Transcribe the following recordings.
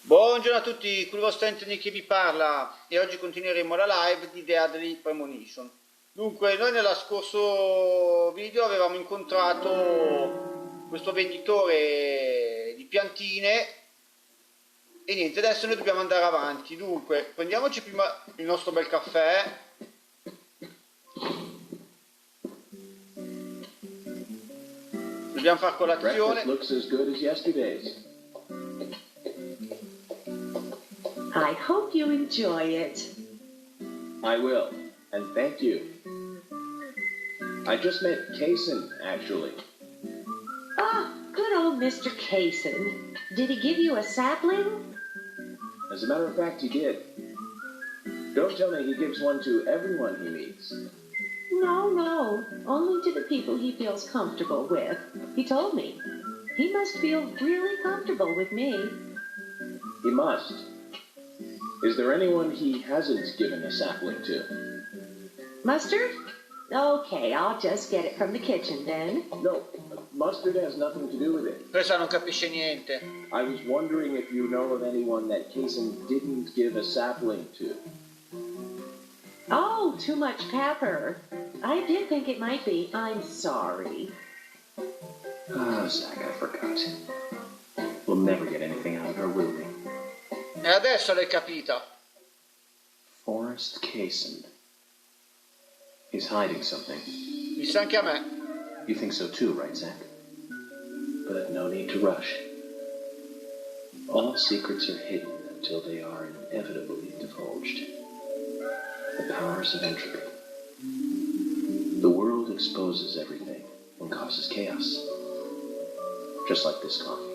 Buongiorno a tutti, qui il vostro Anthony che vi parla e oggi continueremo la live di ANTONY-ITALY PREMONITION. Dunque, noi nello scorso video avevamo incontrato questo venditore di piantine e niente, adesso noi dobbiamo andare avanti. Dunque, prendiamoci prima il nostro bel caffè. Dobbiamo fare colazione. I hope you enjoy it. I will, and thank you. I just met Kaysen, actually. Ah, good old Mr. Kaysen. Did he give you a sapling? As a matter of fact, he did. Don't tell me he gives one to everyone he meets. No, only to the people he feels comfortable with. He told me. He must feel really comfortable with me. He must. Is there anyone he hasn't given a sapling to? Mustard? Okay, I'll just get it from the kitchen then. No, mustard has nothing to do with it. Questa non capisce niente. I was wondering if you know of anyone that Kaysen didn't give a sapling to. Oh, too much pepper. I did think it might be. I'm sorry. Oh, Zach, I forgot. We'll never get anything out of her, will we? E adesso l'hai capita. Forrest Kaysen. He's hiding something. Mi sa anche a me. You think so too, right, Zach? But no need to rush. All secrets are hidden until they are inevitably divulged. The powers of entropy. The world exposes everything and causes chaos. Just like this coffee.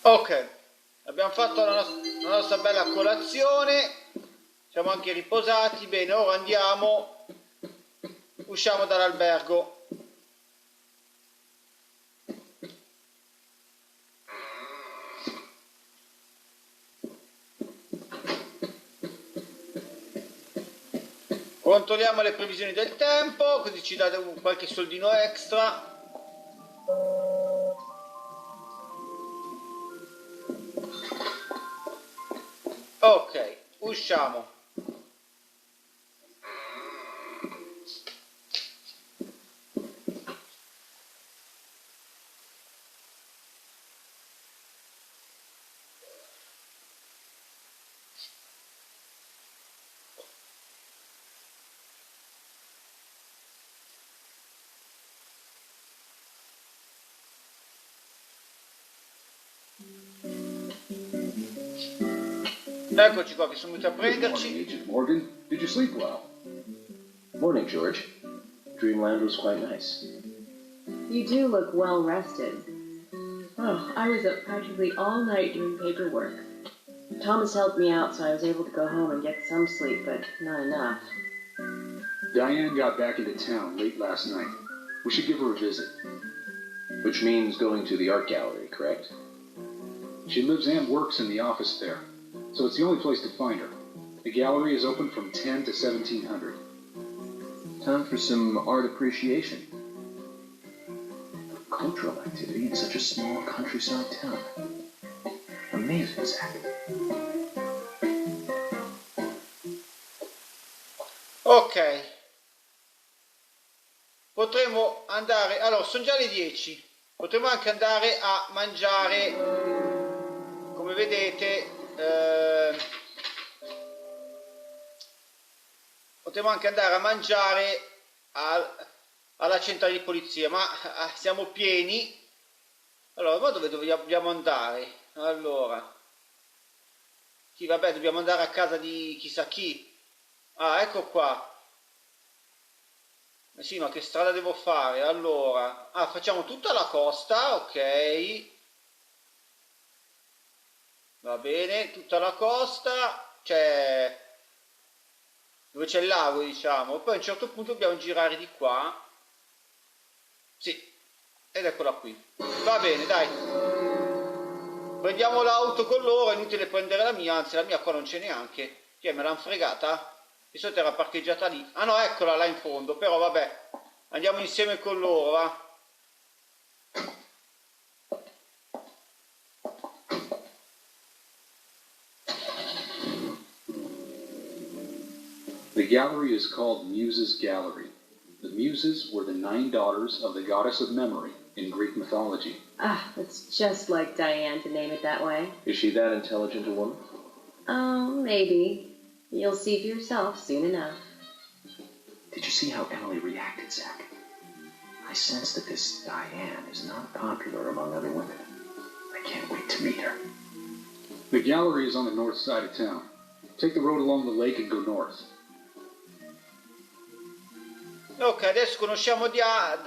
Ok, abbiamo fatto la nostra bella colazione, siamo anche riposati, bene, ora andiamo, usciamo dall'albergo. Controlliamo le previsioni del tempo, così ci dà qualche soldino extra. Ok, usciamo. Eccoci qua che sono venuti a prenderci. Agent Morgan, did you sleep well? Morning, George. Dreamland was quite nice. You do look well rested. Oh, I was up practically all night doing paperwork. Thomas helped me out, so I was able to go home and get some sleep, but not enough. Diane got back into town late last night. We should give her a visit. Which means going to the art gallery, correct? She lives and works in the office there, so it's the only place to find her. The gallery is open from 10 to 1700. Time for some art appreciation. Cultural activity in such a small countryside town. Amazing, Zach. Ok. Potremmo andare... Allora, sono già le 10. Potremmo anche andare a mangiare, come vedete, potremmo anche andare a mangiare alla centrale di polizia, ma siamo pieni. Allora, ma dove dobbiamo andare? Allora, sì, vabbè, dobbiamo andare a casa di chissà chi. Ah, ecco qua. Sì, ma che strada devo fare? Allora, facciamo tutta la costa, ok. Va bene, tutta la costa, cioè dove c'è il lago, diciamo. Poi a un certo punto dobbiamo girare di qua. Sì, ed eccola qui. Va bene, dai. Prendiamo l'auto con loro, è inutile prendere la mia, anzi la mia qua non c'è neanche. Che me l'hanno fregata? Di solito era parcheggiata lì. Ah no, eccola là in fondo, però vabbè. Andiamo insieme con loro, va? The gallery is called Muses Gallery. The Muses were the 9 daughters of the goddess of memory in Greek mythology. Ah, it's just like Diane to name it that way. Is she that intelligent a woman? Oh, maybe. You'll see for yourself soon enough. Did you see how Emily reacted, Zach? I sense that this Diane is not popular among other women. I can't wait to meet her. The gallery is on the north side of town. Take the road along the lake and go north. Ok, adesso conosciamo Diane,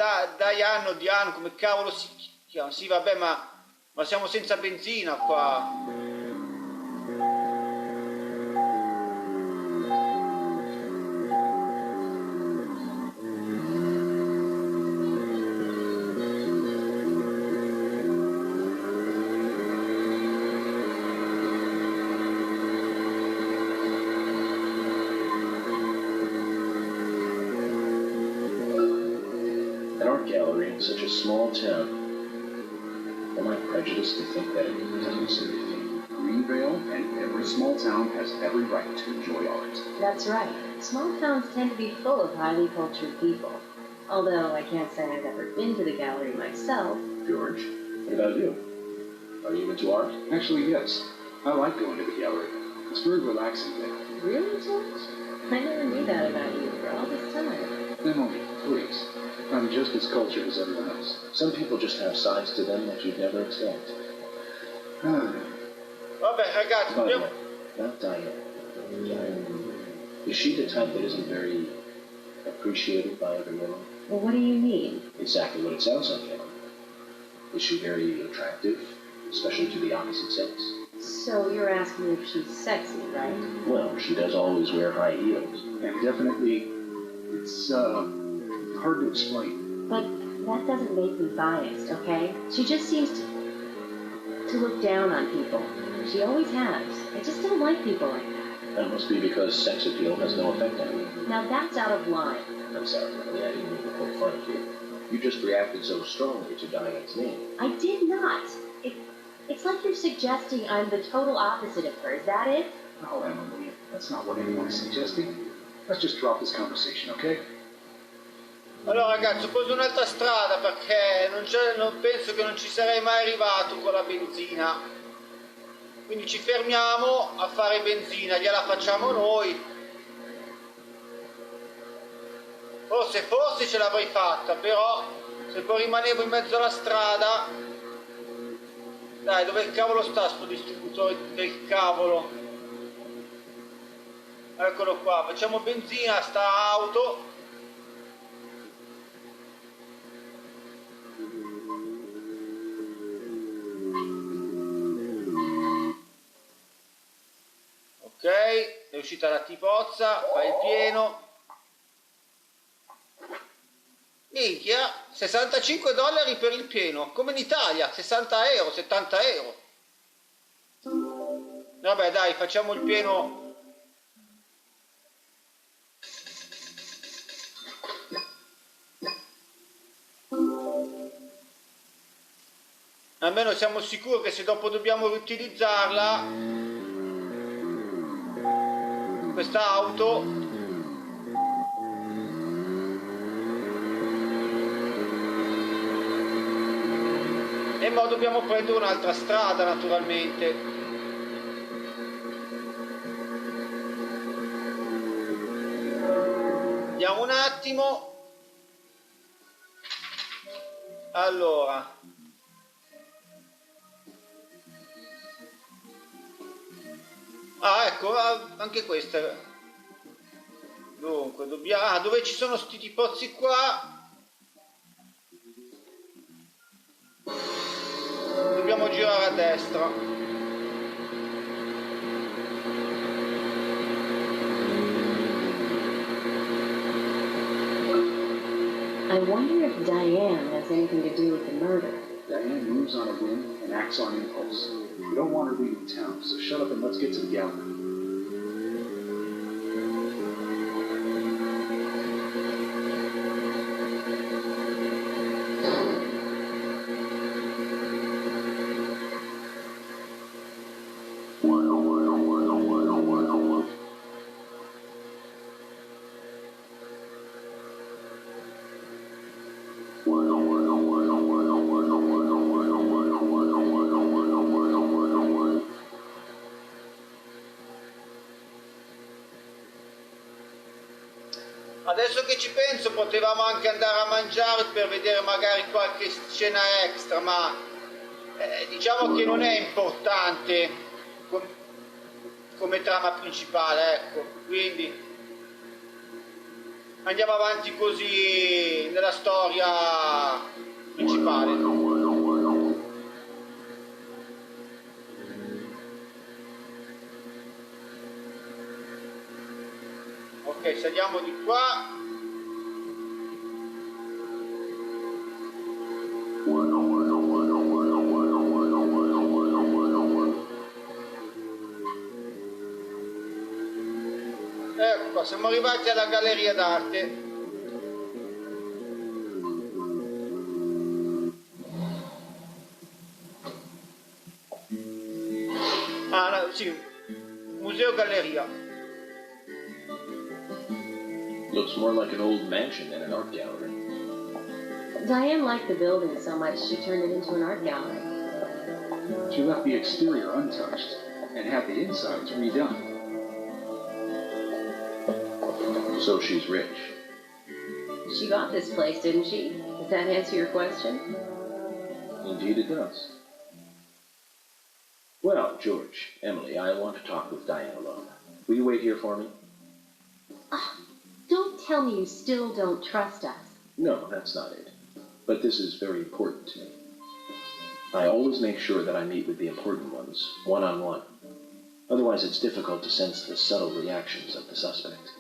come cavolo si chiama? Sì, vabbè, ma siamo senza benzina qua. Such a small town. Am I prejudiced to think that it doesn't seem to fit? Greenvale and every small town has every right to enjoy art. That's right. Small towns tend to be full of highly cultured people. Although I can't say I've ever been to the gallery myself. George, what about you? Are you into art? Actually, yes. I like going to the gallery. It's very relaxing there. Really, George? I never knew that about you for all this time. Emily, please. I'm just as cultured as everyone else. Some people just have sides to them that you'd never expect. Vabbè, ragazzi, By the way, not Diane. Is she the type that isn't very appreciated by other women? Well, what do you mean? Exactly what it sounds like, Emily. Is she very attractive, especially to the opposite sex? So you're asking if she's sexy, right? Well, she does always wear high heels. And definitely, it's hard to explain. But that doesn't make me biased, okay? She just seems to look down on people. She always has. I just don't like people like that. That must be because sex appeal has no effect on you. Now that's out of line. I'm sorry, Emily, I didn't mean to poke fun at you. You just reacted so strongly to Diane's name. I did not. It's like you're suggesting I'm the total opposite of her. Is that it? Oh, Emily, that's not what anyone is suggesting. Let's just drop this conversation, okay? Allora ragazzi, ho preso un'altra strada perché non penso che non ci sarei mai arrivato con la benzina. Quindi ci fermiamo a fare benzina, gliela facciamo noi. Forse ce l'avrei fatta, però se poi rimanevo in mezzo alla strada... Dai, dove cavolo sta sto distributore del cavolo? Eccolo qua, facciamo benzina a sta auto. Ok, è uscita la tipozza, fai il pieno. Minchia, $65 per il pieno, come in Italia, 60 euro, 70 euro. Vabbè dai, facciamo il pieno. Almeno siamo sicuri che se dopo dobbiamo riutilizzarla, questa auto, ma dobbiamo prendere un'altra strada naturalmente. Vediamo un attimo. Allora, ecco, anche questa. Dunque dobbiamo, dove ci sono sti tipozzi qua, dobbiamo girare a destra. I wonder if Diane has anything to do with the murder. Diane moves on a whim and acts on impulse. We don't want her leaving town, so shut up and let's get to the gallery. Adesso che ci penso potevamo anche andare a mangiare per vedere magari qualche scena extra, ma diciamo che non è importante come trama principale, ecco, quindi andiamo avanti così nella storia principale. Ok, saliamo di qua. Ecco qua, siamo arrivati alla galleria d'arte. Ah, no, sì, museo galleria. Looks more like an old mansion than an art gallery. Diane liked the building so much she turned it into an art gallery. She left the exterior untouched and had the insides redone. So she's rich. She got this place, didn't she? Does that answer your question? Indeed it does. Well, George, Emily, I want to talk with Diane alone. Will you wait here for me? Don't tell me you still don't trust us. No, that's not it. But this is very important to me. I always make sure that I meet with the important ones, one-on-one. Otherwise, it's difficult to sense the subtle reactions of the suspect.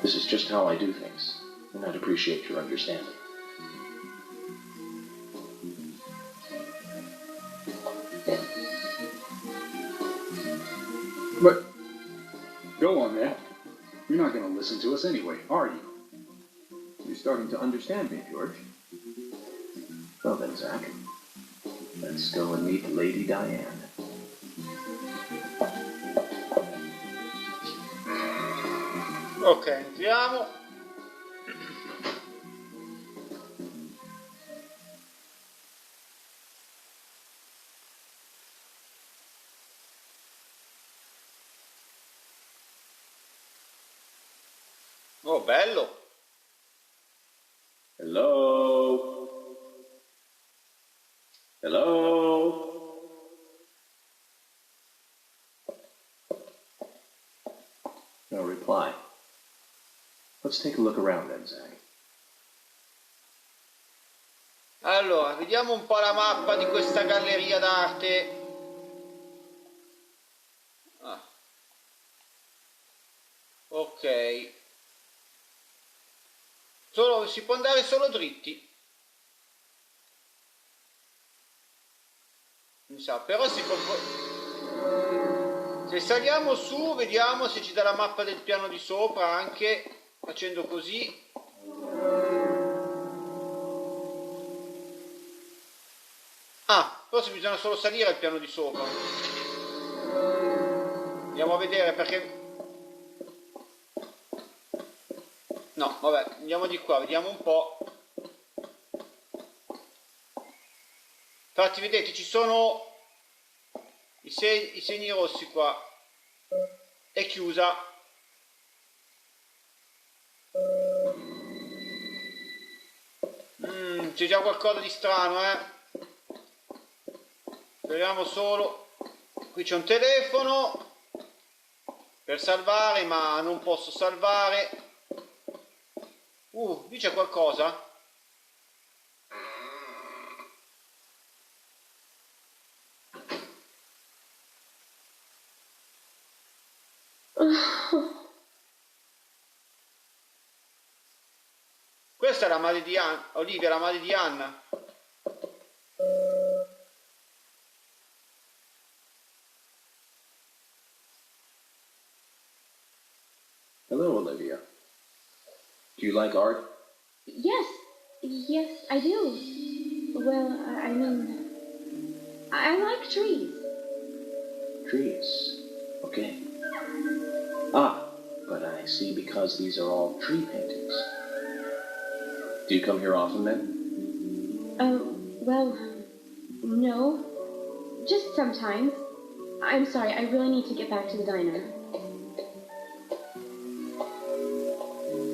This is just how I do things, and I'd appreciate your understanding. But go on, man. You're not going to listen to us anyway, are you? You're starting to understand me, George. Well then, Zach, let's go and meet Lady Diane. Ok, entriamo. Oh, bello. Hello? Hello? No reply. Let's take a look around then, Zach. Allora, vediamo un po' la mappa di questa galleria d'arte. Ah. Ok. Si può andare solo dritti. Mi sa, però si può... Se saliamo su, vediamo se ci dà la mappa del piano di sopra anche, facendo così. Ah, forse bisogna solo salire al piano di sopra. Andiamo a vedere perché... No, vabbè, andiamo di qua, vediamo un po'. Infatti, vedete, ci sono i segni rossi qua. È chiusa. C'è già qualcosa di strano, Speriamo solo. Qui c'è un telefono per salvare, ma non posso salvare. Lì c'è qualcosa? Questa è la madre di Olivia, la madre di Anna. Hello, Olivia. Do you like art? Yes, I do. Well, I mean, I like trees. Trees. Okay. Ah, but I see because these are all tree paintings. Do you come here often then? Well, no. Just sometimes. I'm sorry, I really need to get back to the diner.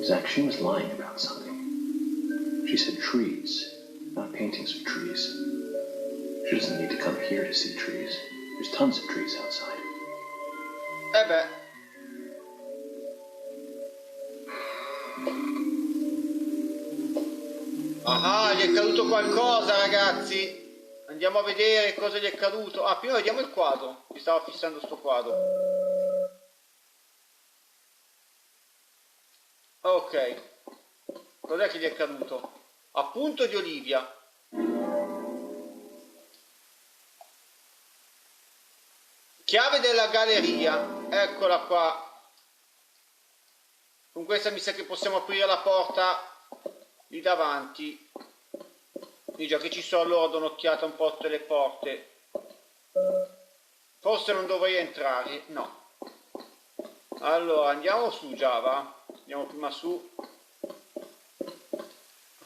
Zach, she was lying about something. She said trees, not paintings of trees. She doesn't need to come here to see trees. There's tons of trees outside. Beh. Ah, gli è caduto qualcosa, ragazzi. Andiamo a vedere cosa gli è caduto. Ah, prima vediamo il quadro. Mi stava fissando sto quadro. Ok. Cos'è che gli è caduto? Appunto di Olivia. Chiave della galleria. Eccola qua. Con questa mi sa che possiamo aprire la porta lì davanti. E già che ci sono, allora do un'occhiata un po' a tutte le porte. Forse non dovrei entrare, no. Allora andiamo su già, va? Andiamo prima su.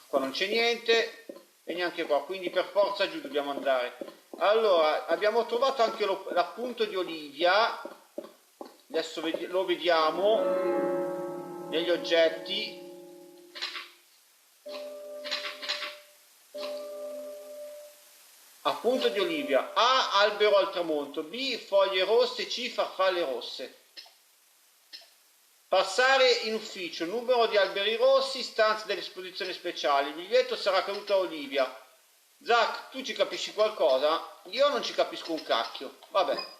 Qua non c'è niente e neanche qua, quindi per forza giù dobbiamo andare. Allora abbiamo trovato anche l'appunto di Olivia. Adesso lo vediamo negli oggetti. Appunto di Olivia. A, albero al tramonto. B, foglie rosse. C, farfalle rosse. Passare in ufficio. Numero di alberi rossi. Stanza dell'esposizione speciale. Il biglietto sarà caduto a Olivia. Zach, tu ci capisci qualcosa? Io non ci capisco un cacchio. Vabbè.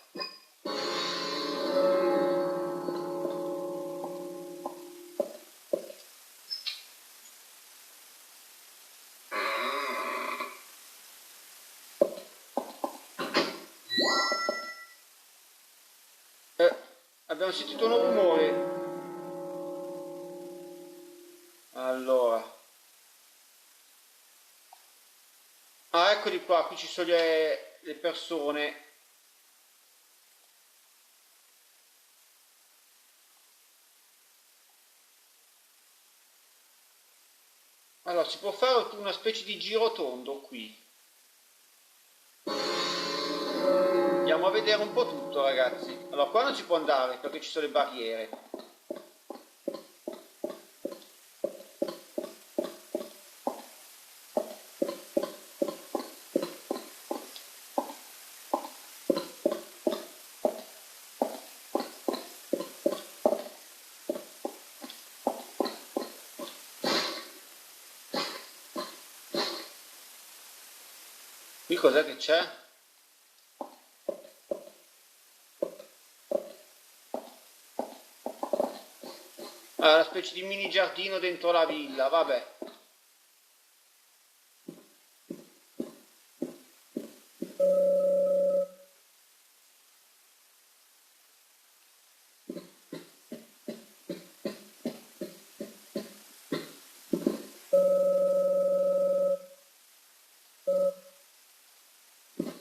Abbiamo sentito un rumore. Allora. Ah, eccoli qua, qui ci sono le persone. Allora, si può fare una specie di giro tondo qui. Andiamo a vedere un po' tutto, ragazzi. Allora, qua non si può andare perché ci sono le barriere. Qui cos'è che c'è? Ah, una specie di mini giardino dentro la villa, vabbè.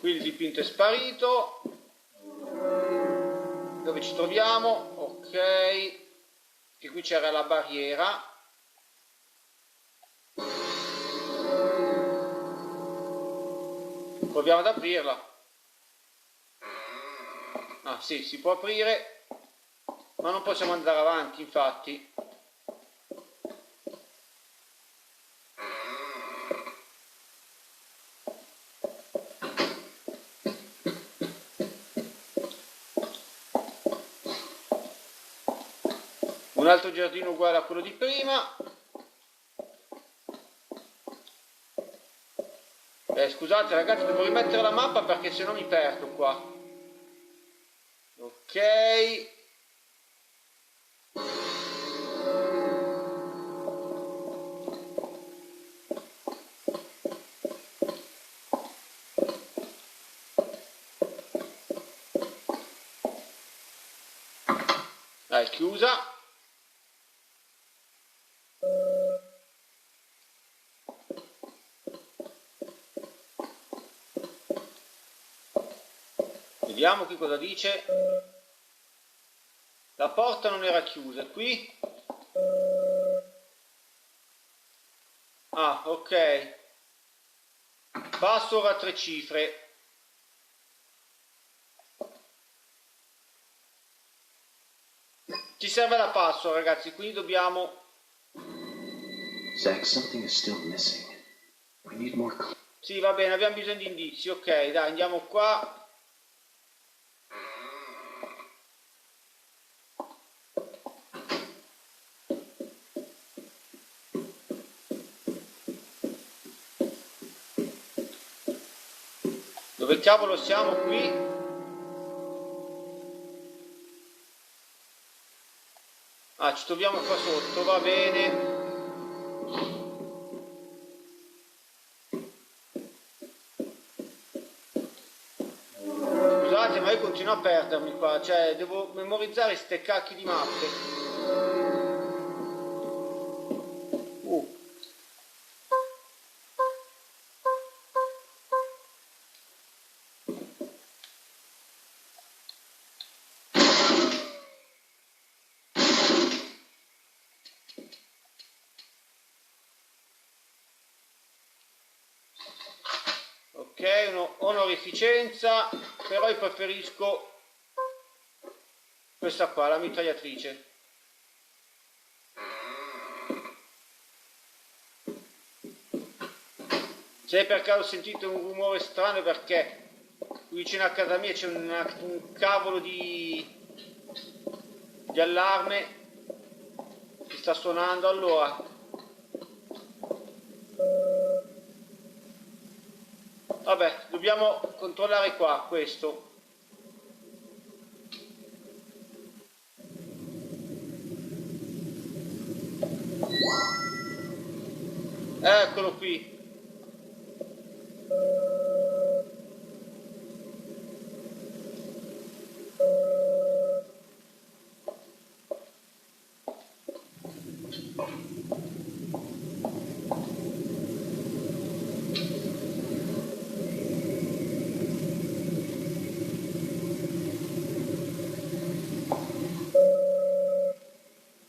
Qui il dipinto è sparito. Dove ci troviamo? Ok. Che qui c'era la barriera. Proviamo ad aprirla. Ah sì, si può aprire, ma non possiamo andare avanti, infatti. Un altro giardino uguale a quello di prima. Scusate ragazzi, devo rimettere la mappa perché sennò mi perdo qua. Ok. Dai, chiusa. Vediamo qui cosa dice. La porta non era chiusa, qui. Ah, ok. Password a 3 cifre. Ci serve la password, ragazzi, quindi dobbiamo... Zach, something is still missing. We need more. Sì, va bene, abbiamo bisogno di indizi. Ok, dai, andiamo qua. Dove cavolo siamo qui? Ah, ci troviamo qua sotto, va bene. Scusate, ma io continuo a perdermi qua, cioè devo memorizzare ste cacchi di mappe. Ok, onorificenza, però io preferisco questa qua, la mitragliatrice. Se per caso sentite un rumore strano, perché qui vicino a casa mia c'è un cavolo di allarme che sta suonando. Allora, vabbè, dobbiamo controllare qua questo. Eccolo qui.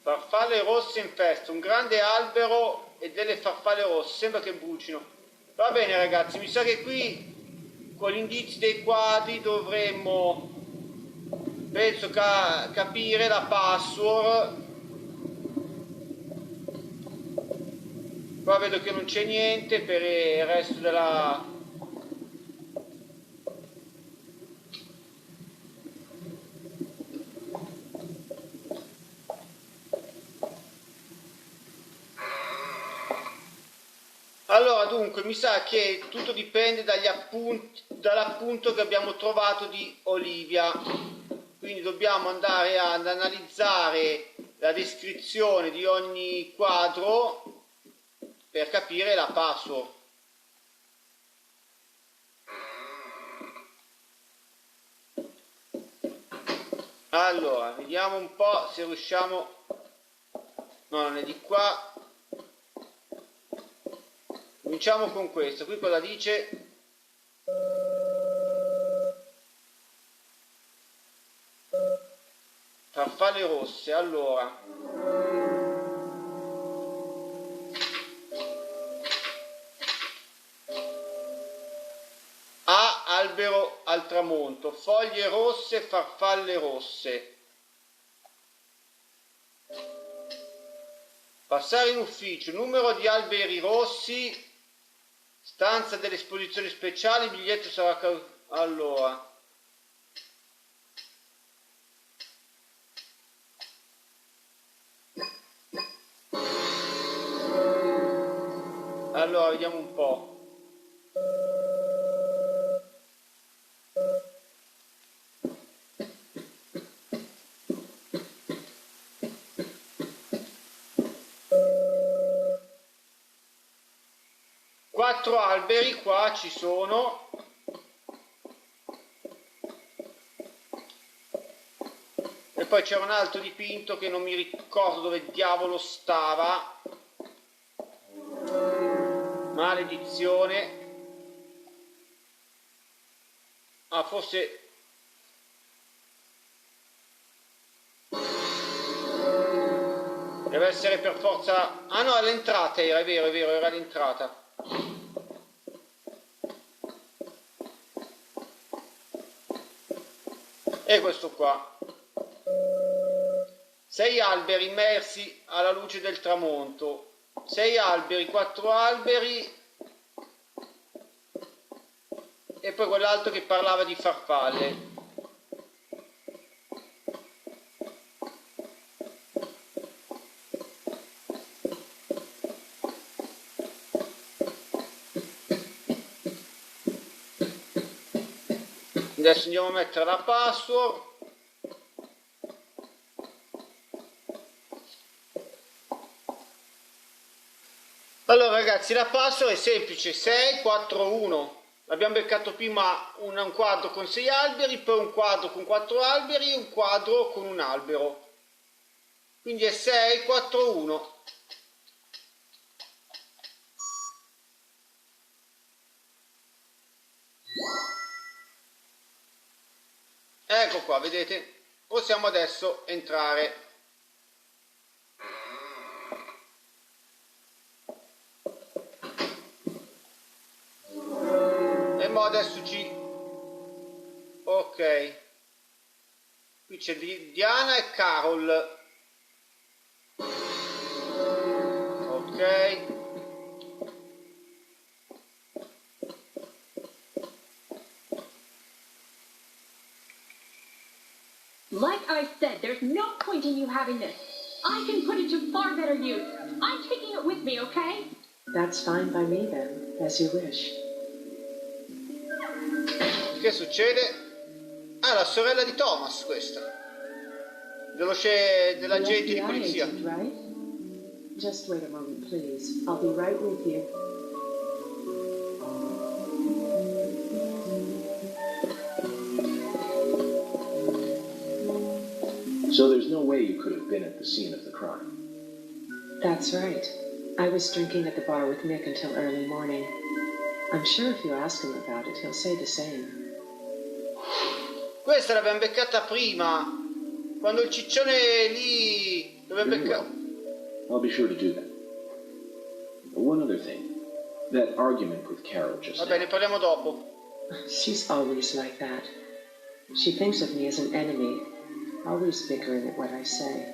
Farfalle rosse in festa, un grande albero e delle farfalle rosse, sembra che brucino. Va bene ragazzi, mi sa che qui con gli indizi dei quadri dovremmo, penso, capire la password. Qua vedo che non c'è niente per il resto della... Allora, dunque, mi sa che tutto dipende dall'appunto che abbiamo trovato di Olivia. Quindi dobbiamo andare ad analizzare la descrizione di ogni quadro per capire la password. Allora, vediamo un po' se riusciamo... No, non è di qua. Cominciamo con questo. Qui cosa dice? Farfalle rosse. Allora, A, albero al tramonto, foglie rosse, farfalle rosse. Passare in ufficio, numero di alberi rossi, stanza delle esposizioni speciali, biglietto sarà... Allora, vediamo un po'. Quattro alberi qua ci sono. E poi c'era un altro dipinto che non mi ricordo dove diavolo stava. Maledizione. Ah, forse... deve essere per forza... Ah no, all'entrata era, è vero, era l'entrata. E questo qua. 6 alberi immersi alla luce del tramonto. 6 alberi, 4 alberi. E poi quell'altro che parlava di farfalle. Adesso andiamo a mettere la password. Allora ragazzi, la password è semplice, 641. Abbiamo beccato prima un quadro con 6 alberi, poi un quadro con 4 alberi e un quadro con un albero. Quindi è 641. Ecco qua, vedete? Possiamo adesso entrare. E mo adesso ci... Ok. Qui c'è Diana e Carol. Ok. Like I said, there's no point in you having this. I can put it to far better use. I'm taking it with me, okay? That's fine by me then, as you wish. Che succede? Ah, la sorella di Thomas questa. Dell'agente di polizia. agent, right? Just wait a moment, please. I'll be right with you. So there's no way you could have been at the scene of the crime. That's right. I was drinking at the bar with Nick until early morning. I'm sure if you ask him about it, he'll say the same. Questa l'abbiamo beccata prima, quando il ciccione lì l'abbiamo Very beccato. well. I'll be sure to do that. One other thing. That argument with Carol just Va bene, now. parliamo dopo. She's always like that. She thinks of me as an enemy, always bickering at what I say.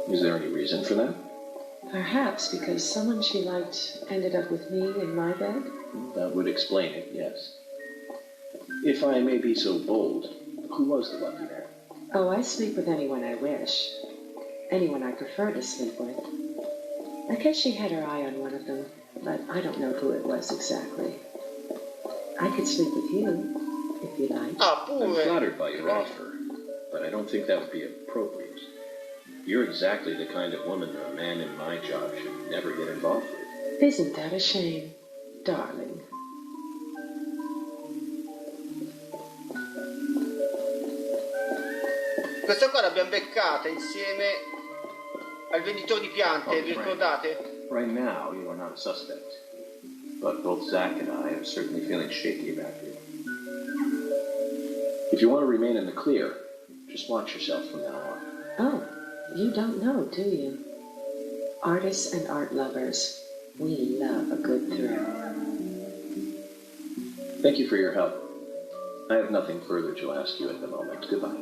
Is there any reason for that? Perhaps because someone she liked ended up with me in my bed? That would explain it, yes. If I may be so bold, who was the lucky man? Oh, I sleep with anyone I wish. Anyone I prefer to sleep with. I guess she had her eye on one of them, but I don't know who it was exactly. I could sleep with you, if you like. Ah, I'm pure. flattered by your offer, but I don't think that would be appropriate. You're exactly the kind of woman a man in my job should never get involved with. Isn't that a shame, darling? Questa qua l'abbiamo beccata insieme al venditore di piante, vi ricordate? Right now, you are not a suspect. But both Zach and I are certainly feeling shaky about you. If you want to remain in the clear, just watch yourself from now on. Oh, you don't know, do you? Artists and art lovers, we love a good thrill. Thank you for your help. I have nothing further to ask you at the moment. Goodbye.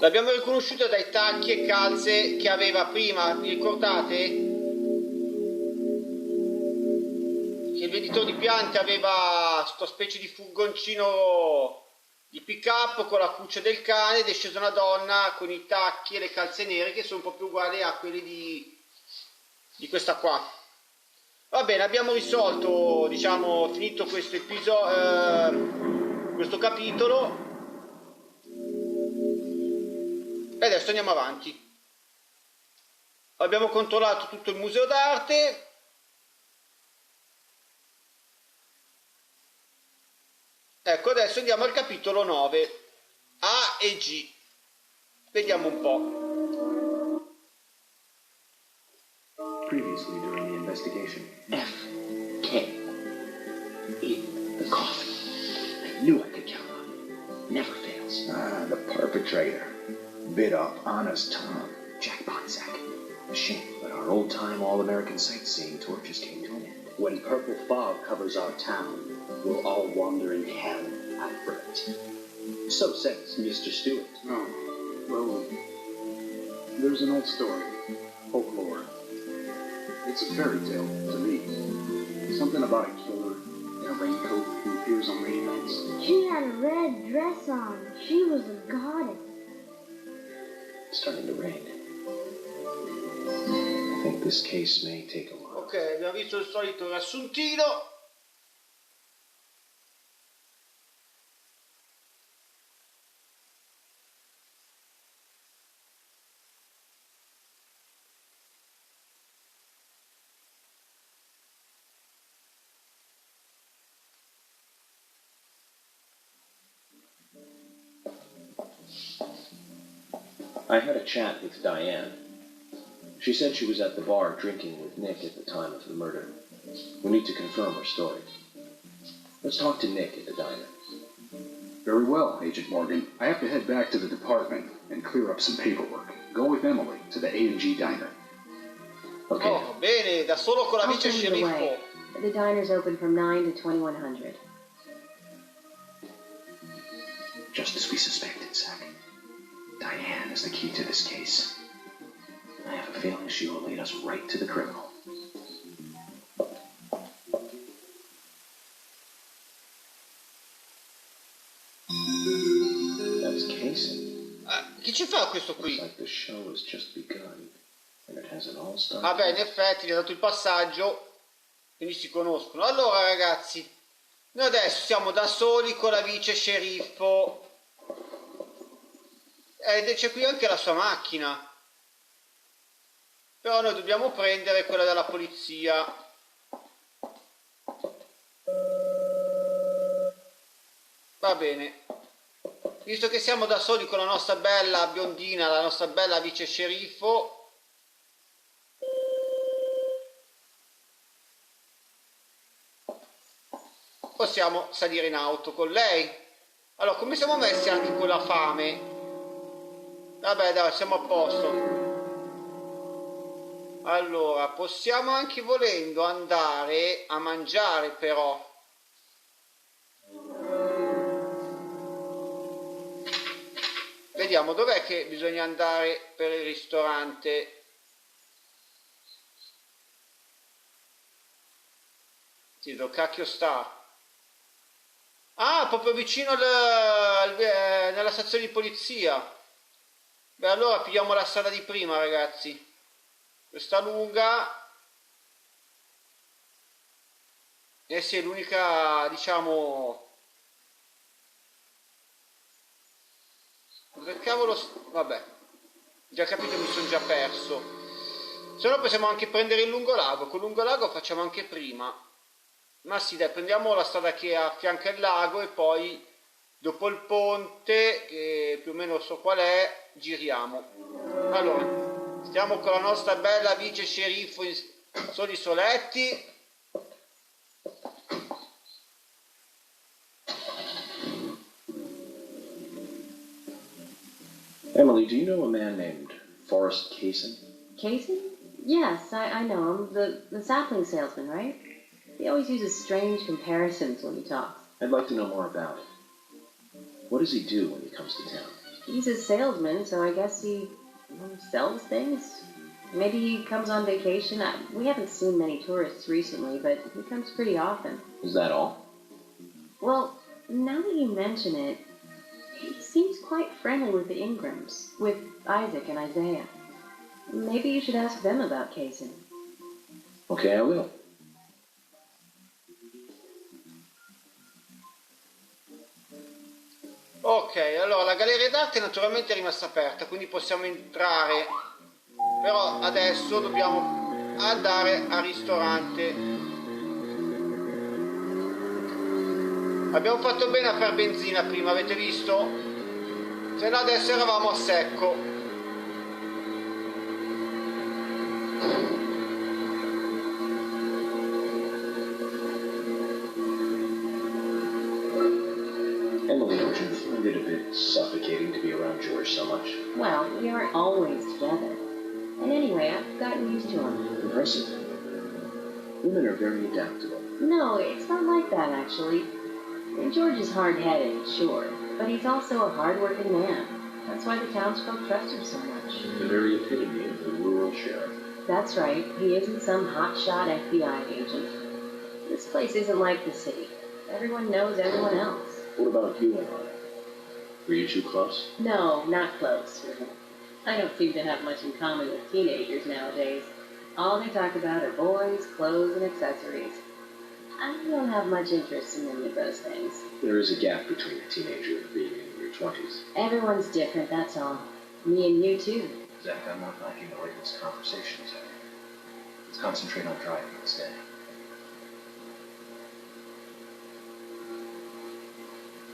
L'abbiamo riconosciuta dai tacchi e calze che aveva prima, vi ricordate? Che il venditore di piante aveva sto specie di furgoncino di pick-up con la cuccia del cane ed è scesa una donna con i tacchi e le calze nere che sono un po' più uguali a quelli di questa qua. Va bene, abbiamo risolto, diciamo, finito questo episodio, questo capitolo. E adesso andiamo avanti. Abbiamo controllato tutto il museo d'arte. Ecco, adesso andiamo al capitolo 9. A e G. Vediamo un po'. Previously during the investigation. F. K. In the coffee. I knew I could count on it. Never fails. Ah, the perpetrator. Bit off honest Tom. Jackpot, Zach. A shame, but our old-time all-American sightseeing tour just came to an end. When purple fog covers our town, we'll all wander in hell after it. So says Mr. Stewart. Oh, well, there's an old story. Folklore. It's a fairy tale to me. Something about a killer in a raincoat who appears on rainy nights. She had a red dress on. She was a goddess. It's starting to rain. I think this case may take a while. Ok, abbiamo visto il solito riassuntino. I had a chat with Diane. She said she was at the bar drinking with Nick at the time of the murder. We need to confirm her story. Let's talk to Nick at the diner. Very well, Agent Morgan. I have to head back to the department and clear up some paperwork. Go with Emily to the A&G diner. Okay. Oh, bene, da solo con la I'll vice send you sceriffo. away. The diner's open from 9 to 2100. Just as we suspected, Zach. Diane is the key to this case. I have a feeling she will lead us right to the criminal. That's Casey. Chi ci fa questo Looks qui? like the show has just begun, and it has an all-star. Vabbè, in effetti gli ha dato il passaggio, quindi si conoscono. Allora ragazzi, noi adesso siamo da soli con la vice sceriffo. Ed c'è qui anche la sua macchina. Però noi dobbiamo prendere quella della polizia. Va bene. Visto che siamo da soli con la nostra bella biondina, la nostra bella vice sceriffo, possiamo salire in auto con lei. Allora, come siamo messi anche con la fame? Vabbè, dai, siamo a posto. Allora, possiamo anche volendo andare a mangiare, però. Vediamo dov'è che bisogna andare per il ristorante. Sì, dove cacchio sta? Ah, proprio vicino nella stazione di polizia. Beh, allora pigliamo la strada di prima, ragazzi. Questa lunga. Eh sì, è l'unica, diciamo... Dove cavolo... Vabbè. Già capito, mi sono già perso. Se no possiamo anche prendere il lungolago. Con il lungolago facciamo anche prima. Ma sì, dai, prendiamo la strada che affianca il lago e poi... Dopo il ponte, che più o meno so qual è, giriamo. Allora, stiamo con la nostra bella vice sceriffo in soli soletti. Emily, do you know a man named Forrest Casey? Casey? Yes, I know him. The sapling salesman, right? He always uses strange comparisons when he talks. I'd like to know more about it. What does he do when he comes to town? He's a salesman, so I guess he sells things. Maybe he comes on vacation. We haven't seen many tourists recently, but he comes pretty often. Is that all? Well, now that you mention it, he seems quite friendly with the Ingrams, with Isaac and Isaiah. Maybe you should ask them about Casey. Okay, I will. Ok, allora la galleria d'arte naturalmente è rimasta aperta, quindi possiamo entrare, però adesso dobbiamo andare al ristorante. Abbiamo fatto bene a far benzina prima, avete visto? Se no adesso eravamo a secco. Emily, don't you find it a bit suffocating to be around George so much? Well, we aren't always together. And anyway, I've gotten used to him. Impressive. Women are very adaptable. No, it's not like that, actually. George is hard-headed, sure, but he's also a hard-working man. That's why the townsfolk trust him so much. The very epitome of the rural sheriff. That's right. He isn't some hotshot FBI agent. This place isn't like the city. Everyone knows everyone else. What about you and I? Were you too close? No, not close. I don't seem to have much in common with teenagers nowadays. All they talk about are boys, clothes, and accessories. I don't have much interest in any of those things. There is a gap between a teenager and being in your 20s. Everyone's different, that's all. Me and you, too. Zach, I'm not liking the way this conversation is heading. Let's concentrate on driving instead.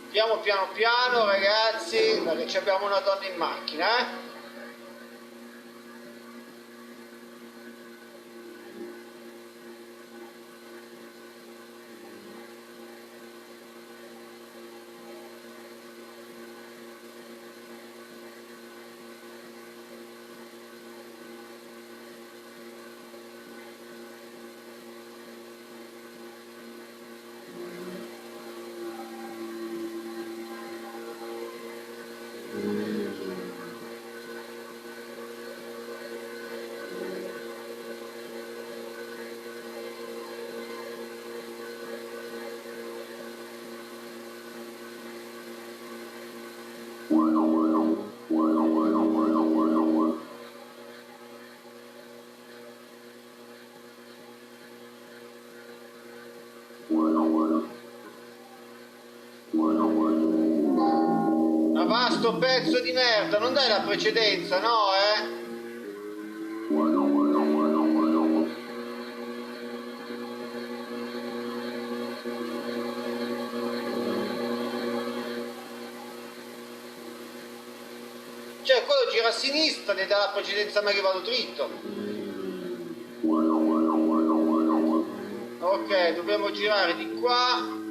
Andiamo piano piano, ragazzi, perché ci abbiamo una donna in macchina, eh? Ma va, sto pezzo di merda, non dai la precedenza, no, eh? Cioè, quello gira a sinistra, ne dà la precedenza a me che vado dritto. Ok, dobbiamo girare di qua.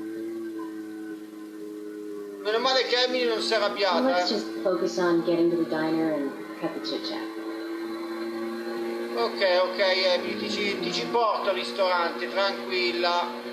Meno male che Emily non si è arrabbiata, Let's just focus on getting to the diner and cut the chit-chat. Ok, Emily, ti ci porto al ristorante, tranquilla.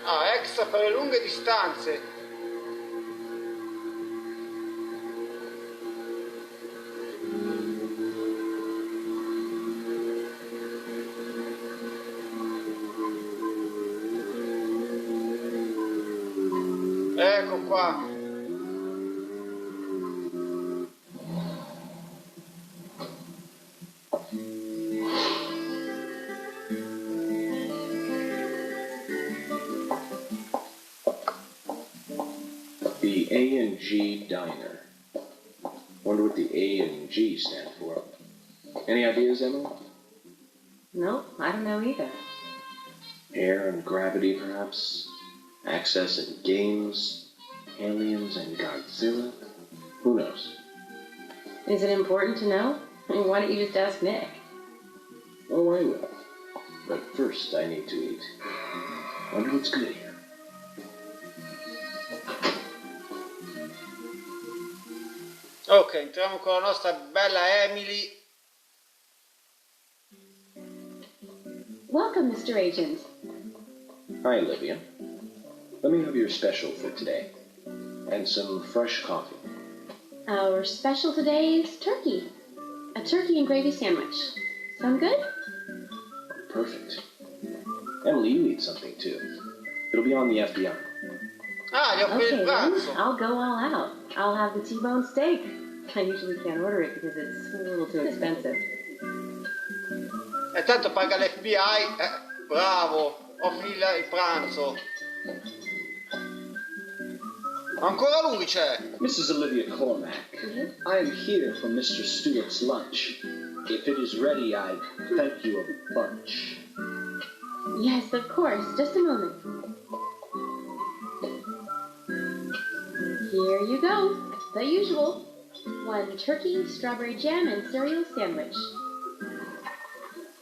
Ah, extra per le lunghe distanze. Ecco qua. The A&G Diner. Wonder what the A and G stand for. Any ideas, Emily? No, I don't know either. Air and gravity, perhaps? Access and games? Aliens and Godzilla? Who knows? Is it important to know? I mean, why don't you just ask Nick? Oh, I will. But first, I need to eat. Wonder what's good here. Ok, entriamo con la nostra bella Emily. Welcome, Mr. Agent. Hi, Olivia. Let me have your special for today. And some fresh coffee. Our special today is turkey. A turkey and gravy sandwich. Sound good? Perfect. Emily, you eat something too. It'll be on the FBI. Ah, gli ho appena il Okay, then, pranzo. I'll go all out. I'll have the T-bone steak. I usually can't order it because it's a little too expensive. E tanto paga l'FBI. Bravo, offri il pranzo. Ancora lui c'è. Mrs. Olivia Cormack, I am here for Mr. Stewart's lunch. If it is ready, I thank you a bunch. Yes, of course. Just a moment. Here you go. The usual. 1 turkey, strawberry jam, and cereal sandwich.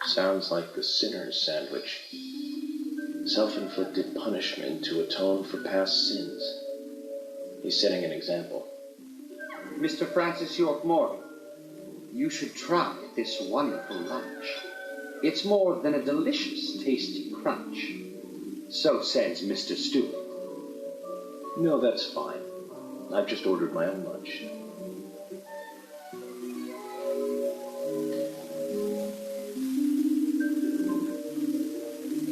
Sounds like the sinner's sandwich. Self-inflicted punishment to atone for past sins. He's setting an example. Mr. Francis York Morgan, you should try this wonderful lunch. It's more than a delicious, tasty crunch. So says Mr. Stewart. No, that's fine. I've just ordered my own lunch.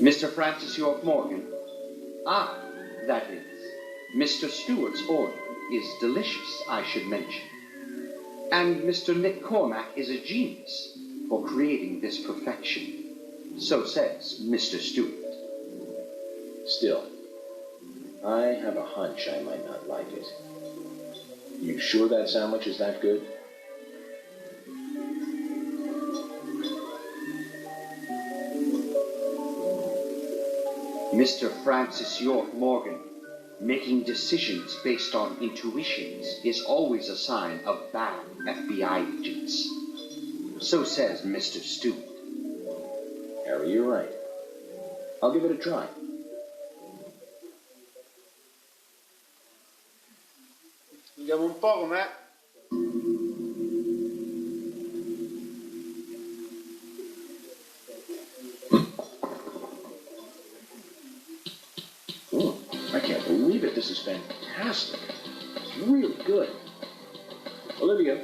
Mr. Francis York Morgan, that is, Mr. Stewart's order is delicious, I should mention. And Mr. Nick Cormack is a genius for creating this perfection. So says Mr. Stewart. Still, I have a hunch I might not like it. You sure that sandwich is that good? Mr. Francis York Morgan, making decisions based on intuitions is always a sign of bad FBI agents. So says Mr. Stewart. Harry, you're right. I'll give it a try. Vediamo un po' com'è. I can't believe it. This is fantastic. It's really good. Olivia,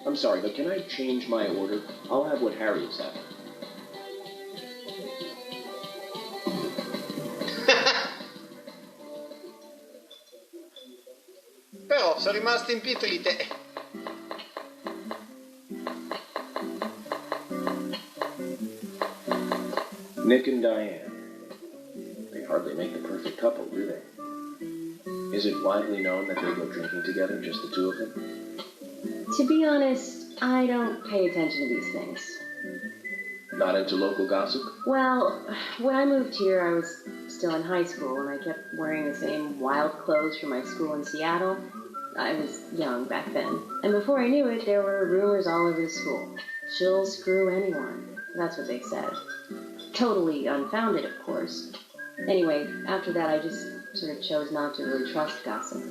I'm sorry, but can I change my order? I'll have what Harry is having. Però sono rimasto impietrite. Nick and Diane. They hardly make the perfect couple, do they? Is it widely known that they go drinking together, just the two of them? To be honest, I don't pay attention to these things. Not into local gossip? Well, when I moved here, I was still in high school, and I kept wearing the same wild clothes from my school in Seattle. I was young back then. And before I knew it, there were rumors all over the school. She'll screw anyone. That's what they said. Totally unfounded, of course. Anyway, after that, I just sort of chose not to really trust gossip.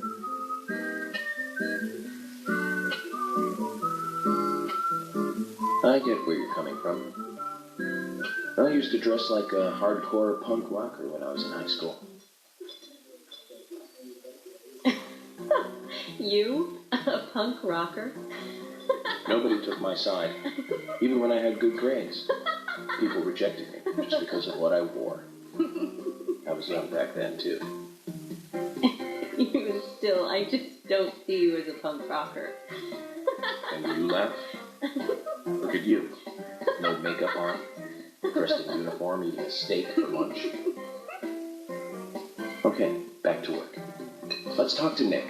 I get where you're coming from. I used to dress like a hardcore punk rocker when I was in high school. You? A punk rocker? Nobody took my side, even when I had good grades. People rejected me just because of what I wore. I was young back then, too. Even still, I just don't see you as a punk rocker. And you laugh? Look at you. No makeup on, dressed in uniform, eating a steak for lunch. Okay, back to work. Let's talk to Nick.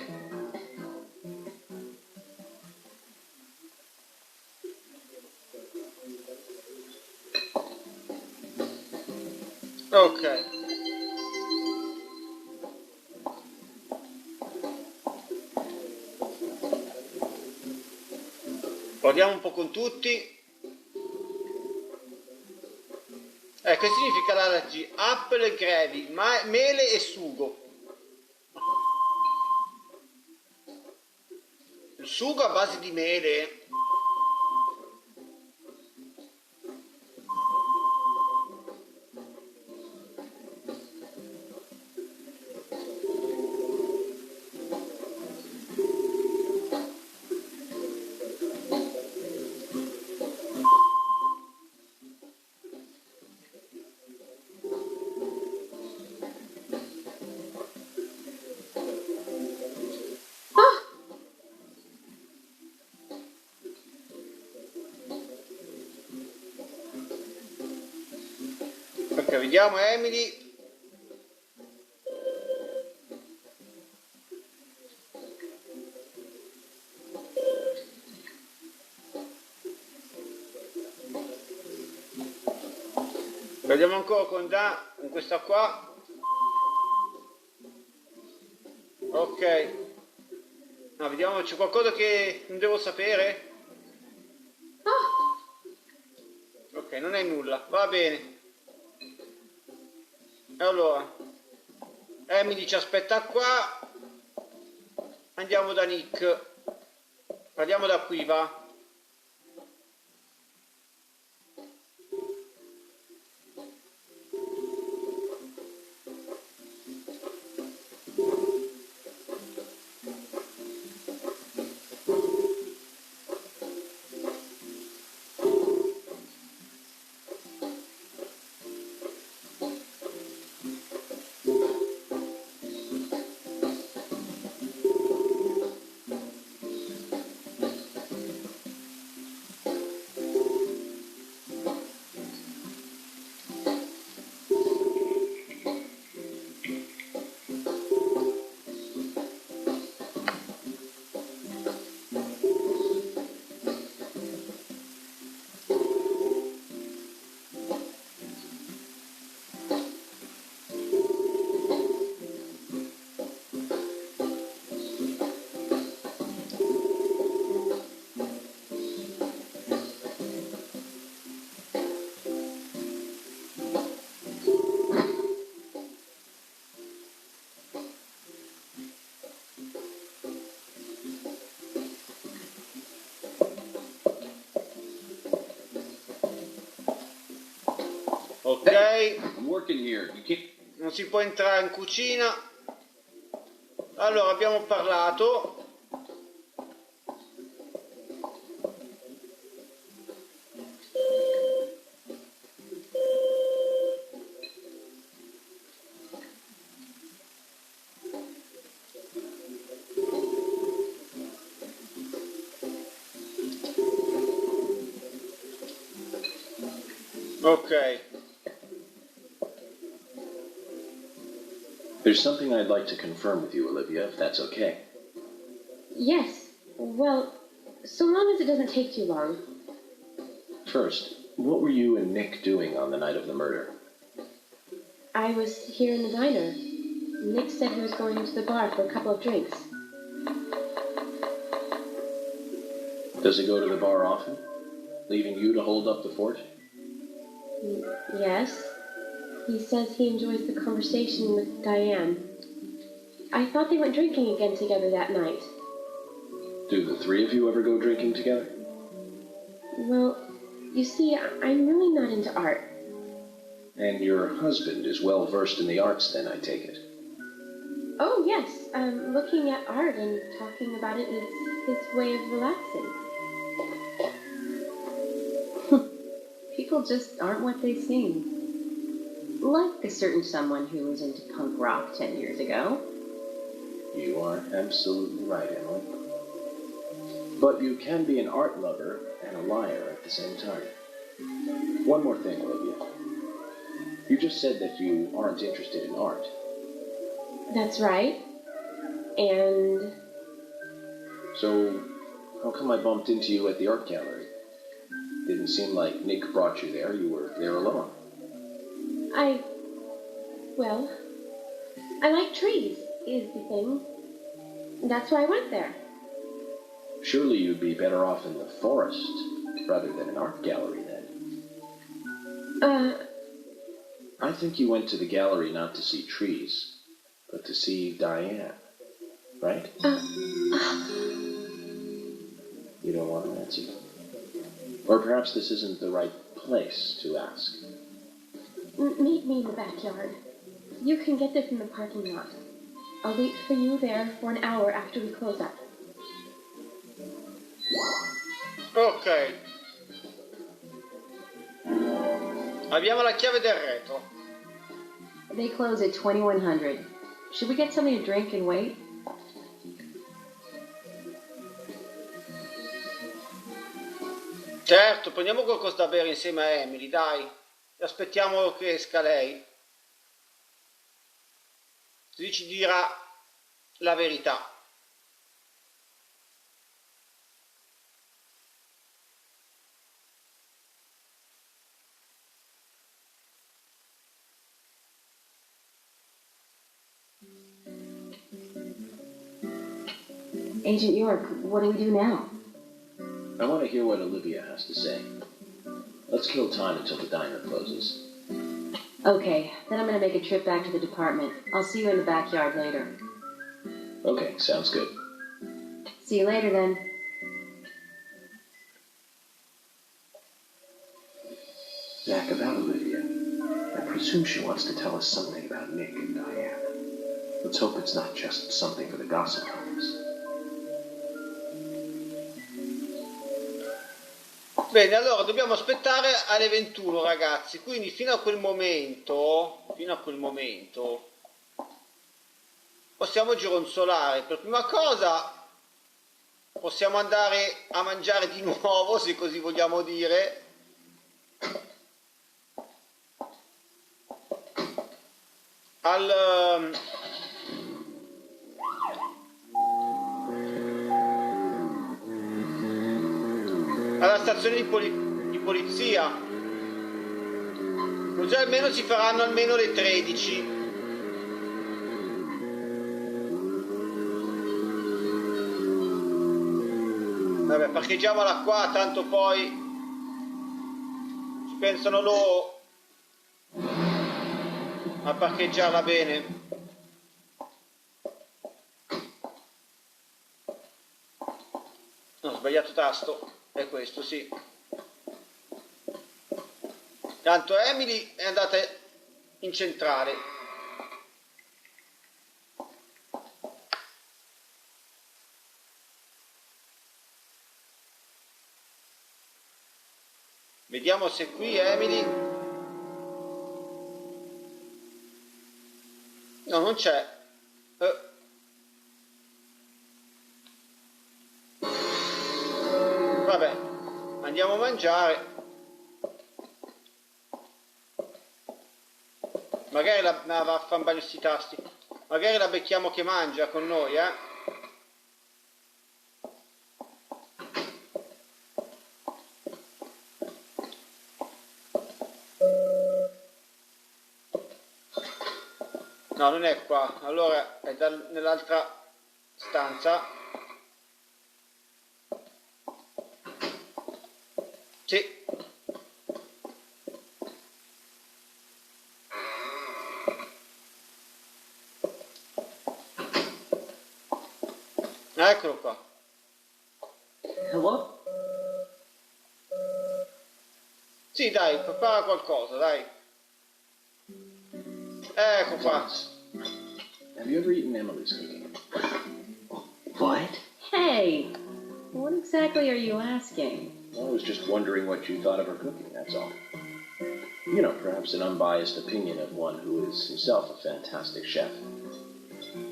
Ok. Parliamo un po' con tutti. Che significa l'allergy? Apple gravy, mele e sugo. Il sugo a base di mele. Ok, vediamo Emily. Vediamo ancora con questa qua. Ok. No, vediamo, c'è qualcosa che non devo sapere? Ok, non è nulla, va bene. Allora, Emily ci aspetta qua. Andiamo da Nick. Parliamo da qui, va. Ok, I'm working here. You can't... non si può entrare in cucina. Allora, abbiamo parlato. Ok. There's something I'd like to confirm with you, Olivia, if that's okay. Yes. Well, so long as it doesn't take too long. First, what were you and Nick doing on the night of the murder? I was here in the diner. Nick said he was going into the bar for a couple of drinks. Does he go to the bar often, leaving you to hold up the fort? Yes. He says he enjoys the conversation with Diane. I thought they went drinking again together that night. Do the three of you ever go drinking together? Well, you see, I'm really not into art. And your husband is well versed in the arts, then, I take it. Oh, yes. Looking at art and talking about it is his way of relaxing. People just aren't what they seem. Like a certain someone who was into punk rock 10 years ago. You are absolutely right, Emily. But you can be an art lover and a liar at the same time. One more thing, Olivia. You just said that you aren't interested in art. That's right. And... So, how come I bumped into you at the art gallery? Didn't seem like Nick brought you there. You were there alone. Well, I like trees, is the thing. That's why I went there. Surely you'd be better off in the forest rather than an art gallery, then. I think you went to the gallery not to see trees, but to see Diane, right? You don't want to answer? Or perhaps this isn't the right place to ask. Meet me in the backyard. You can get there from the parking lot. I'll wait for you there for an hour after we close up. Ok. Abbiamo la chiave del retro. They close at 2100. Should we get something to drink and wait? Certo, prendiamo qualcosa da bere insieme a Emily, dai. Aspettiamo che esca lei. Così ci dirà la verità. Agent York, what do we do now? I want to hear what Olivia has to say. Let's kill time until the diner closes. Okay, then I'm gonna make a trip back to the department. I'll see you in the backyard later. Okay, sounds good. See you later then. Zach, about Olivia. I presume she wants to tell us something about Nick and Diane. Let's hope it's not just something for the gossip columns. Bene, allora dobbiamo aspettare alle 21 ragazzi, quindi fino a quel momento possiamo gironzolare. Per prima cosa possiamo andare a mangiare di nuovo, se così vogliamo dire. Alla stazione di polizia, così almeno ci faranno almeno le 13. Vabbè, parcheggiamola qua, tanto poi ci pensano loro a parcheggiarla bene. No, ho sbagliato tasto. È questo, sì. Tanto Emily è andata in centrale. Vediamo se qui Emily... No, non c'è. Vabbè, andiamo a mangiare. Magari la... No, vaffanbagno sti tasti. Magari la becchiamo che mangia con noi, No, non è qua. Allora è nell'altra stanza. Sì. Eccolo qua. Hello? Sì, dai, prepara qualcosa, dai. Ecco qua. Have you ever eaten Emily's cooking? What? Hey, what exactly are you asking? I was just wondering what you thought of her cooking, that's all. You know, perhaps an unbiased opinion of one who is himself a fantastic chef.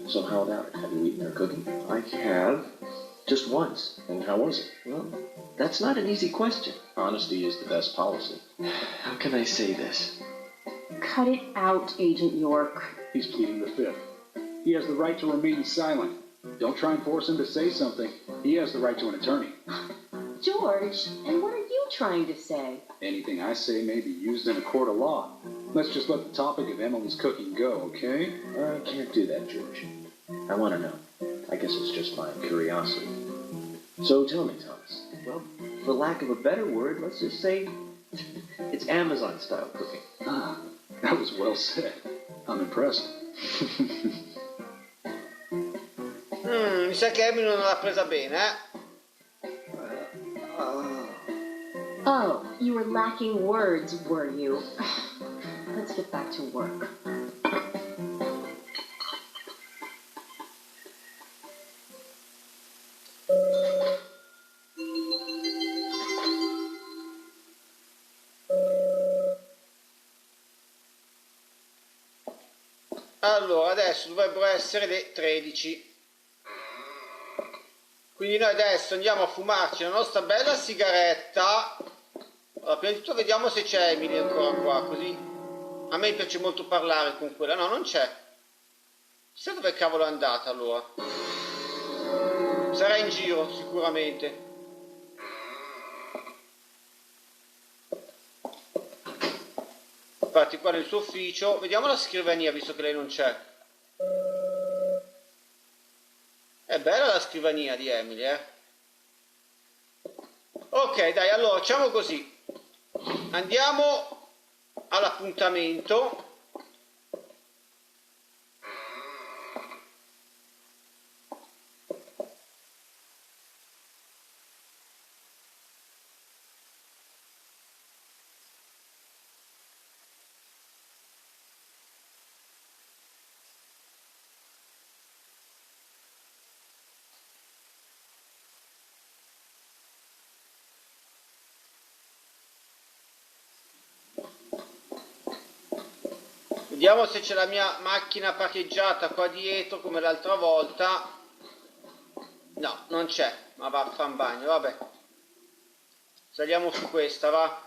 So how about it? Have you eaten her cooking? I have. Just once. And how was it? Well, that's not an easy question. Honesty is the best policy. How can I say this? Cut it out, Agent York. He's pleading the fifth. He has the right to remain silent. Don't try and force him to say something. He has the right to an attorney. George, and what are you trying to say? Anything I say may be used in a court of law. Let's just let the topic of Emily's cooking go, okay? I can't do that, George. I want to know. I guess it's just my curiosity. So tell me, Thomas. Well, for lack of a better word, let's just say it's Amazon-style cooking. Ah, that was well said. I'm impressed. Mi sa che Emily non l'ha presa bene, Oh, you were lacking words, were you? Let's get back to work. Allora, adesso dovrebbero essere le 13. Quindi noi adesso andiamo a fumarci la nostra bella sigaretta. Allora, prima di tutto vediamo se c'è Emily ancora qua, così a me piace molto parlare con quella. No, non c'è. Chissà dove cavolo è andata allora. Sarà in giro sicuramente. Infatti qua nel suo ufficio, vediamo la scrivania visto che lei non c'è. È bella la scrivania di Emily, eh? Ok, dai, allora facciamo così. Andiamo all'appuntamento. Vediamo se c'è la mia macchina parcheggiata qua dietro come l'altra volta. No, non c'è, ma va a fare un bagno, vabbè. Saliamo su questa, va.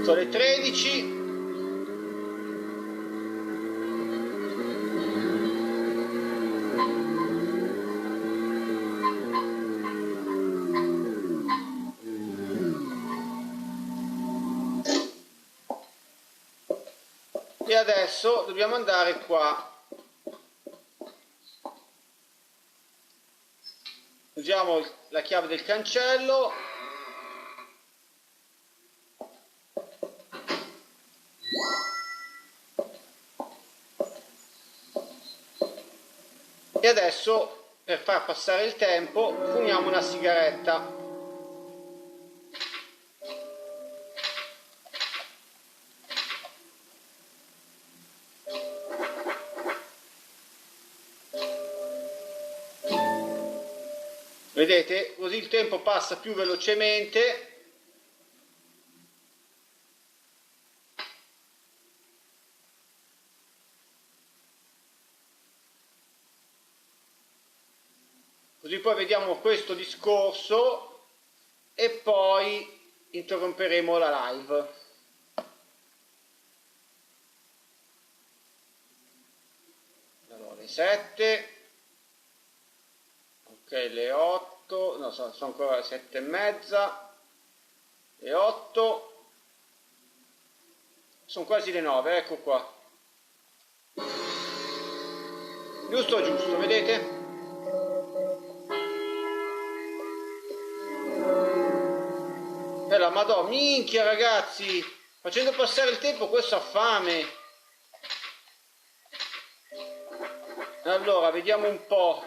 Sono le 13. E adesso dobbiamo andare qua. Usiamo la chiave del cancello. E adesso, per far passare il tempo, fumiamo una sigaretta. Vedete? Così il tempo passa più velocemente. Così poi vediamo questo discorso e poi interromperemo la live. Allora, le 7. Ok, le 8, no, sono ancora le 7 e mezza, le 8, sono quasi le 9, ecco qua. Giusto, giusto, vedete? La madonna, minchia ragazzi, facendo passare il tempo questo ha fame. Allora, vediamo un po'.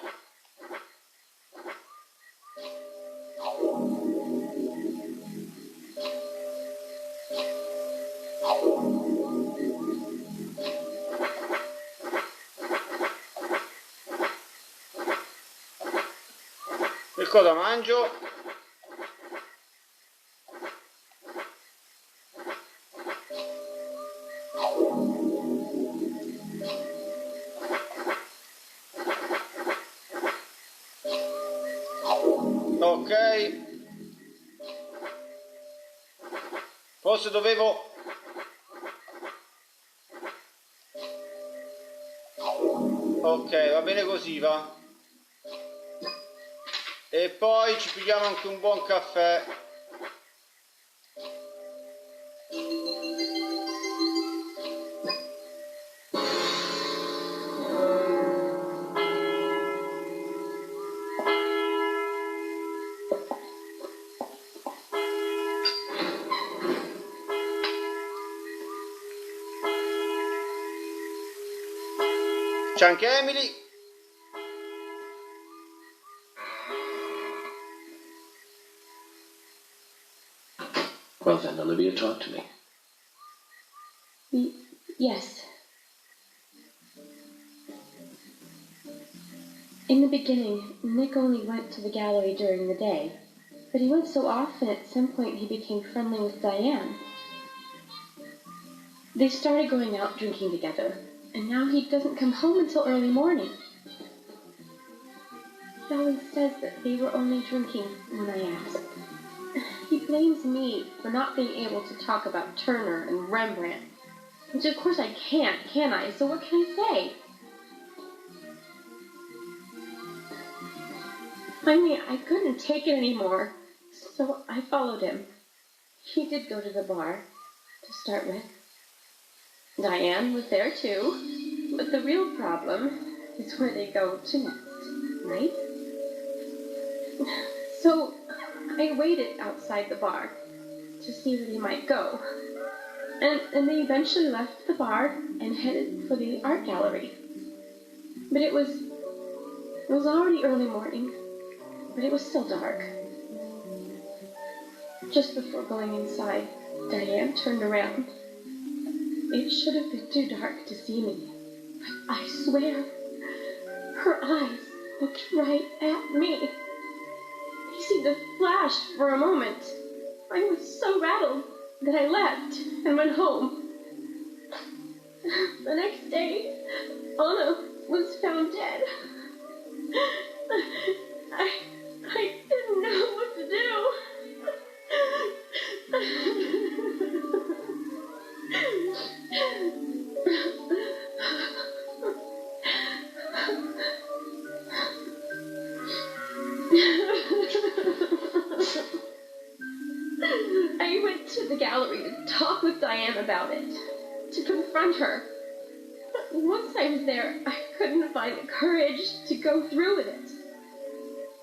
Che cosa mangio? Ok, forse dovevo... Ok, va bene così, va. E poi ci pigliamo anche un buon caffè. C'è anche Emily. Well then, Olivia, talk to me. Yes. In the beginning, Nick only went to the gallery during the day, but he went so often at some point he became friendly with Diane. They started going out drinking together, and now he doesn't come home until early morning. He always says that they were only drinking when I asked. He blames me for not being able to talk about Turner and Rembrandt, which of course I can't, can I? So what can I say? Finally, I couldn't take it anymore, so I followed him. He did go to the bar, to start with. Diane was there too, but the real problem is where they go to next, right? So I waited outside the bar to see where they might go. And they eventually left the bar and headed for the art gallery. But it was already early morning, but it was still dark. Just before going inside, Diane turned around. It should have been too dark to see me, but I swear, her eyes looked right at me. They seemed to flash for a moment. I was so rattled that I left and went home. The next day, Anna was found dead. I didn't know what to do. I went to the gallery to talk with Diane about it, to confront her. But once I was there, I couldn't find the courage to go through with it.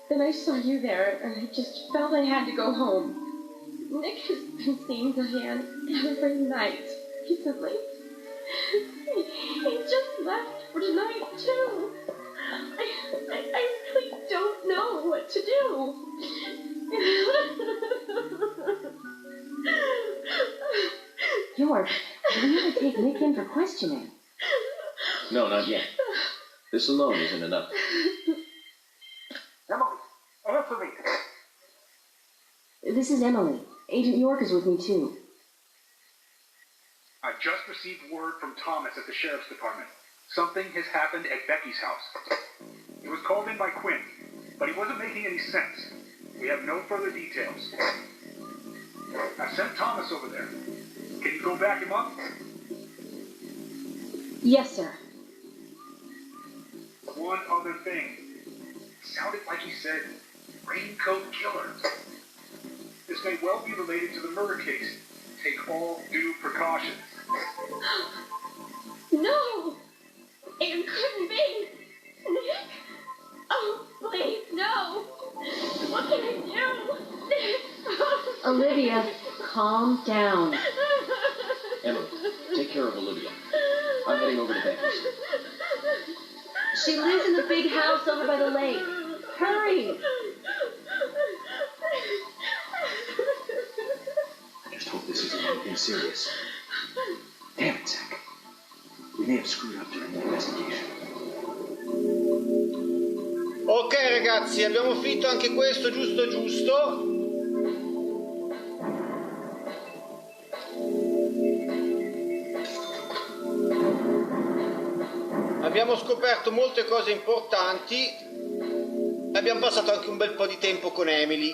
Then I saw you there, and I just felt I had to go home. Nick has been seeing Diane every night recently. He just left for tonight, too. I really don't know what to do. York, we need to take Nick in for questioning. No, not yet. This alone isn't enough. Emily, answer me. This is Emily. Agent York is with me, too. I just received word from Thomas at the sheriff's department. Something has happened at Becky's house. He was called in by Quinn, but he wasn't making any sense. We have no further details. I sent Thomas over there. Can you go back him up? Yes, sir. One other thing. It sounded like he said, raincoat killer. This may well be related to the murder case. Take all due precautions. No! It couldn't be! Nick! Oh, please, no! What can I do? Nick! Olivia, calm down. Emily, take care of Olivia. I'm heading over to Becky's. She lives in the big house over by the lake. Hurry! I just hope this isn't anything serious. Damn it, Zach. We may have screwed up during the investigation. Ok ragazzi, abbiamo finito anche questo, giusto. Abbiamo scoperto molte cose importanti e abbiamo passato anche un bel po' di tempo con Emily.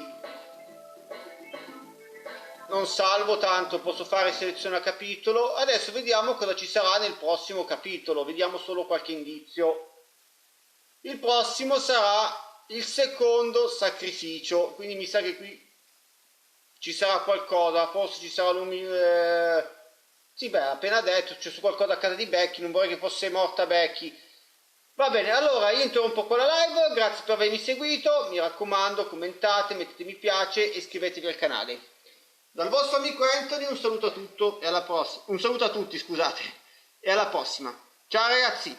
Non salvo tanto, posso fare selezione a capitolo. Adesso vediamo cosa ci sarà nel prossimo capitolo, vediamo solo qualche indizio. Il prossimo sarà il secondo sacrificio, quindi mi sa che qui ci sarà qualcosa, forse ci sarà sì, beh, appena detto, c'è su qualcosa a casa di Becky, non vorrei che fosse morta Becky. Va bene, allora io interrompo qua la live, grazie per avermi seguito, mi raccomando, commentate, mettete mi piace e iscrivetevi al canale. Dal vostro amico Anthony un saluto a tutti, scusate, e alla prossima. Ciao ragazzi!